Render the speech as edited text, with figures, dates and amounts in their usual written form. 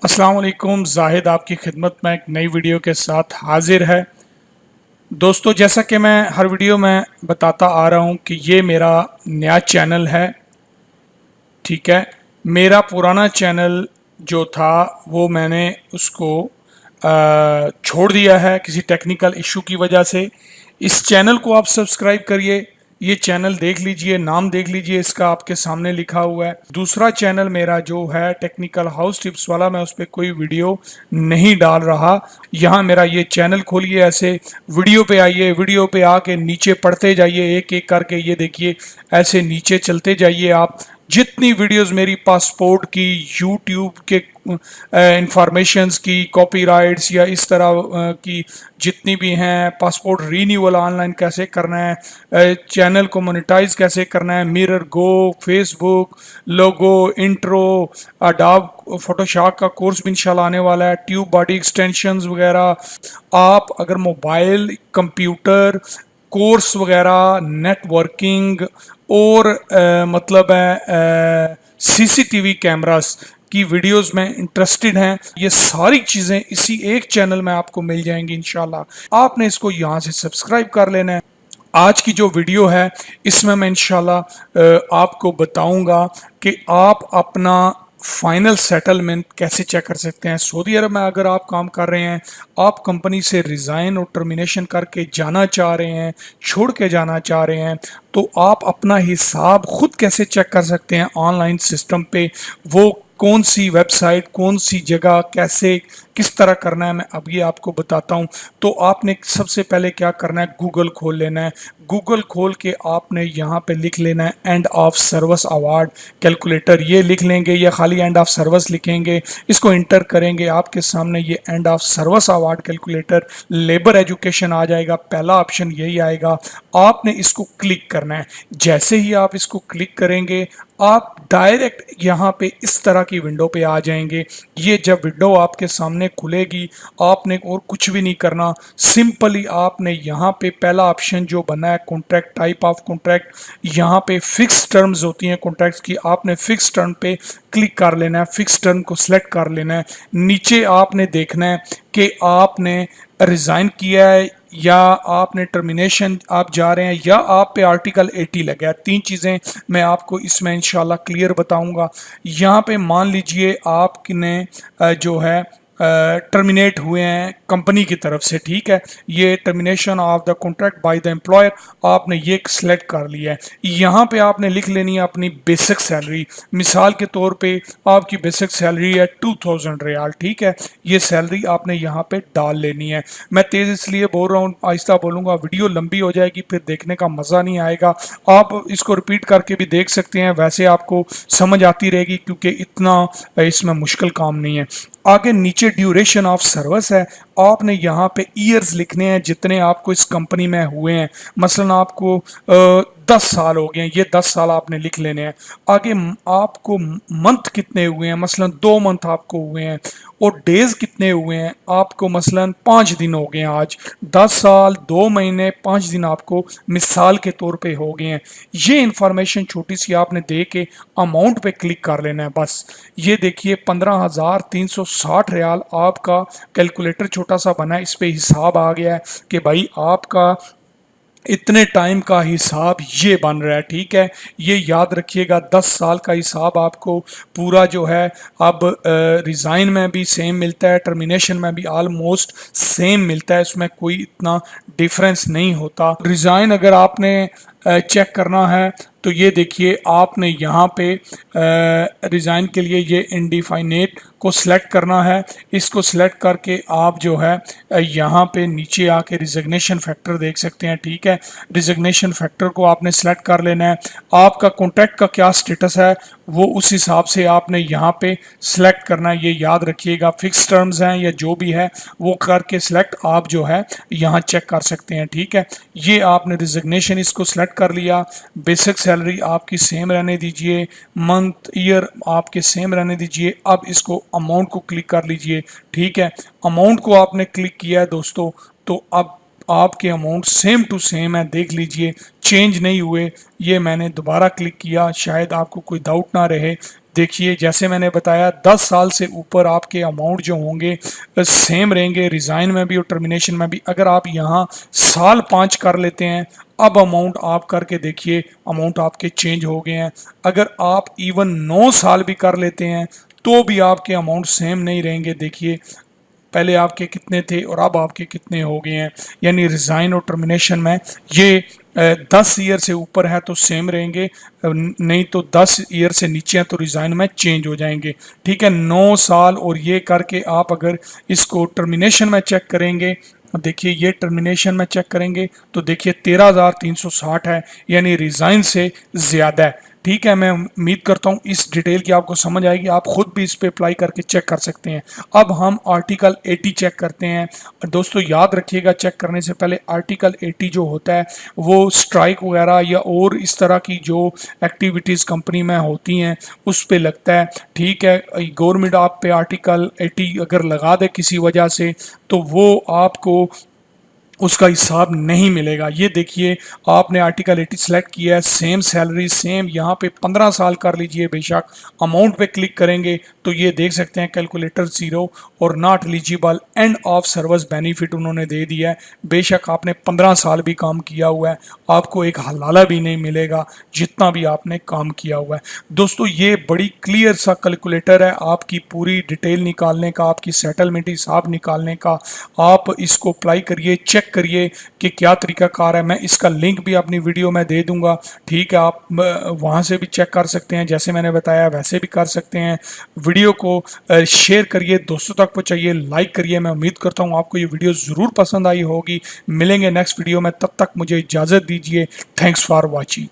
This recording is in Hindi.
अस्सलाम वालेकुम। जाहिद आपकी खिदमत में एक नई वीडियो के साथ हाजिर है। दोस्तों, जैसा कि मैं हर वीडियो में बताता आ रहा हूं कि ये मेरा नया चैनल है। ठीक है, मेरा पुराना चैनल जो था वो मैंने उसको छोड़ दिया है किसी टेक्निकल इशू की वजह से। इस चैनल को आप सब्सक्राइब करिए, ये चैनल देख लीजिए, नाम देख लीजिए, इसका आपके सामने लिखा हुआ है। दूसरा चैनल मेरा जो है टेक्निकल हाउस टिप्स वाला, मैं उस पर कोई वीडियो नहीं डाल रहा। यहाँ मेरा ये चैनल खोलिए, ऐसे वीडियो पे आइए, वीडियो पे आके नीचे पढ़ते जाइए एक एक करके। ये देखिए, ऐसे नीचे चलते जाइए आप। जितनी वीडियोस मेरी पासपोर्ट की, यूट्यूब के इंफॉर्मेशंस की, कॉपीराइट्स या इस तरह की जितनी भी हैं, पासपोर्ट रीन्यूअल ऑनलाइन कैसे करना है, चैनल को मोनेटाइज कैसे करना है, मिरर गो, फेसबुक, लोगो, इंट्रो, अडोब फोटोशॉप का कोर्स भी इंशाल्लाह आने वाला है, ट्यूब बॉडी एक्सटेंशंस वगैरह। आप अगर मोबाइल, कंप्यूटर कोर्स वगैरह, नेटवर्किंग और मतलब है सीसीटीवी कैमरास की वीडियोस में इंटरेस्टेड हैं, ये सारी चीज़ें इसी एक चैनल में आपको मिल जाएंगी इंशाल्लाह। आपने इसको यहाँ से सब्सक्राइब कर लेना है। आज की जो वीडियो है इसमें मैं इंशाल्लाह आपको बताऊंगा कि आप अपना फाइनल सेटलमेंट कैसे चेक कर सकते हैं। सऊदी अरब में अगर आप काम कर रहे हैं, आप कंपनी से रिज़ाइन और टर्मिनेशन करके जाना चाह रहे हैं, छोड़ के जाना चाह रहे हैं, तो आप अपना हिसाब खुद कैसे चेक कर सकते हैं ऑनलाइन सिस्टम पे। वो कौन सी वेबसाइट, कौन सी जगह, कैसे, किस तरह करना है, मैं अब ये आपको बताता हूँ। तो आपने सबसे पहले क्या करना है, गूगल खोल लेना है। गूगल खोल के आपने यहाँ पे लिख लेना है and of service award calculator. ये लिख लेंगे या खाली एंड ऑफ सर्विस लिखेंगे, इसको इंटर करेंगे, आपके सामने ये end of service award calculator labour education आ जाएगा। पहला ऑप्शन यही आएगा, आपने इसको क्लिक करना है। जैसे ही आप इसको क्लिक करेंगे, आप डायरेक्ट यहाँ पे इस तरह की विंडो पे आ जाएंगे। ये जब विंडो आपके सामने खुलेगी, आपने और कुछ भी नहीं करना, सिंपली आपने यहाँ पे पहला ऑप्शन जो बना है कॉन्ट्रैक्ट, टाइप ऑफ कॉन्ट्रैक्ट, यहाँ पे फिक्स टर्म्स होती हैं कॉन्ट्रैक्ट्स की, आपने फिक्स टर्म पे क्लिक कर लेना है, फिक्स टर्म को सिलेक्ट कर लेना है। नीचे आपने देखना है कि आपने रिज़ाइन किया है या आपने टर्मिनेशन आप जा रहे हैं या आप पे आर्टिकल 80 लगा है। तीन चीज़ें मैं आपको इसमें इंशाल्लाह क्लियर बताऊंगा। यहाँ पे मान लीजिए आपने जो है टर्मिनेट हुए हैं कंपनी की तरफ से, ठीक है, ये termination of the contract by the employer, आपने ये सेलेक्ट कर लिया है। यहाँ पे आपने लिख लेनी है अपनी बेसिक सैलरी। मिसाल के तौर पे आपकी बेसिक सैलरी है 2000 रियाल, ठीक है, ये सैलरी आपने यहाँ पे डाल लेनी है। मैं तेज़ इसलिए बोल रहा हूँ, आहिस्ता बोलूँगा, वीडियो लंबी हो जाएगी, फिर देखने का मज़ा नहीं आएगा। आप इसको रिपीट करके भी देख सकते हैं, वैसे आपको समझ आती रहेगी क्योंकि इतना इसमें मुश्किल काम नहीं है। आगे नीचे ड्यूरेशन ऑफ सर्विस है, आपने यहाँ पे ईयर्स लिखने हैं जितने आपको इस कंपनी में हुए हैं। मसलन आपको 10 साल हो गए हैं, ये 10 साल आपने लिख लेने हैं। आगे आपको मंथ कितने हुए हैं, मसलन 2 मंथ आपको हुए हैं, और डेज कितने हुए हैं आपको, मसलन 5 दिन हो गए हैं आज। 10 साल 2 महीने 5 दिन आपको मिसाल के तौर पे हो गए हैं। ये इंफॉर्मेशन छोटी सी आपने दे के अमाउंट पे क्लिक कर लेना है बस। ये देखिए 15,360 रियाल आपका कैलकुलेटर छोटा सा बना है, इस पे हिसाब आ गया है कि भाई आपका इतने टाइम का हिसाब ये बन रहा है, ठीक है। ये याद रखिएगा, 10 साल का हिसाब आपको पूरा जो है अब रिज़ाइन में भी सेम मिलता है, टर्मिनेशन में भी ऑलमोस्ट सेम मिलता है, इसमें कोई इतना डिफरेंस नहीं होता। रिज़ाइन अगर आपने चेक करना है तो ये देखिए, आपने यहाँ पे रिज़ाइन के लिए ये इंडिफाइनेट को सिलेक्ट करना है। इसको सिलेक्ट करके आप जो है यहाँ पे नीचे आके रिजिग्नेशन फैक्टर देख सकते हैं, ठीक है। रिजिग्नेशन फैक्टर को आपने सिलेक्ट कर लेना है। आपका कॉन्ट्रैक्ट का क्या स्टेटस है वो उस हिसाब से आपने यहाँ पे सिलेक्ट करना है। ये याद रखिएगा, फिक्स टर्म्स हैं या जो भी है वो करके सिलेक्ट आप जो है यहाँ चेक कर सकते हैं, ठीक है। ये आपने रिजिग्नेशन इसको सिलेक्ट कर लिया। बेसिक सैलरी आपकी सेम रहने दीजिए, मंथ ईयर आपके सेम रहने दीजिए। अब इसको अमाउंट को क्लिक कर लीजिए, ठीक है। अमाउंट को आपने क्लिक किया है दोस्तों, तो अब आपके अमाउंट सेम टू सेम है, देख लीजिए, चेंज नहीं हुए। ये मैंने दोबारा क्लिक किया, शायद आपको कोई डाउट ना रहे। देखिए जैसे मैंने बताया 10 साल से ऊपर आपके अमाउंट जो होंगे सेम रहेंगे, रिज़ाइन में भी और टर्मिनेशन में भी। अगर आप यहाँ साल 5 कर लेते हैं, अब अमाउंट आप करके देखिए, अमाउंट आपके चेंज हो गए हैं। अगर आप इवन 9 साल भी कर लेते हैं तो भी आपके अमाउंट सेम नहीं रहेंगे। देखिए पहले आपके कितने थे और अब आपके कितने हो गए हैं। यानी रिज़ाइन और टर्मिनेशन में ये 10 ईयर से ऊपर है तो सेम रहेंगे, नहीं तो 10 ईयर से नीचे है तो रिज़ाइन में चेंज हो जाएंगे। ठीक है, 9 साल और ये करके आप अगर इसको टर्मिनेशन में चेक करेंगे, देखिए ये टर्मिनेशन में चेक करेंगे तो देखिए 13,360 है, यानी रिज़ाइन से ज़्यादा है। ठीक है, मैं उम्मीद करता हूँ इस डिटेल की आपको समझ आएगी, आप खुद भी इस पे अप्लाई करके चेक कर सकते हैं। अब हम आर्टिकल 80 चेक करते हैं। दोस्तों याद रखिएगा, चेक करने से पहले आर्टिकल 80 जो होता है वो स्ट्राइक वगैरह या और इस तरह की जो एक्टिविटीज़ कंपनी में होती हैं उस पे लगता है। ठीक है, गवर्नमेंट आप पे आर्टिकल 80 अगर लगा दे किसी वजह से तो वो आपको उसका हिसाब नहीं मिलेगा। ये देखिए आपने आर्टिकल 80 सेलेक्ट किया है, सेम सैलरी सेम, यहाँ पे 15 साल कर लीजिए बेशक। अमाउंट पे क्लिक करेंगे तो ये देख सकते हैं कैलकुलेटर 0 और not eligible, and of service benefit उन्होंने दे दिया है। बेशक आपने 15 साल भी काम किया हुआ है, आपको एक हलाला भी नहीं मिलेगा जितना भी आपने काम किया हुआ है। दोस्तों ये बड़ी क्लियर सा कैलकुलेटर है आपकी पूरी डिटेल निकालने का, आपकी सेटलमेंट हिसाब निकालने का। आप इसको अप्लाई करिए, चेक करिए कि क्या तरीकाकार है। मैं इसका लिंक भी अपनी वीडियो में दे दूंगा। ठीक है, आप वहां से भी चेक कर सकते हैं, जैसे मैंने बताया वैसे भी कर सकते हैं। वीडियो को शेयर करिए, दोस्तों तक पहुंचाइए, लाइक करिए। मैं उम्मीद करता हूं आपको ये वीडियो ज़रूर पसंद आई होगी। मिलेंगे नेक्स्ट वीडियो में, तब तक मुझे इजाज़त दीजिए। Thanks for watching.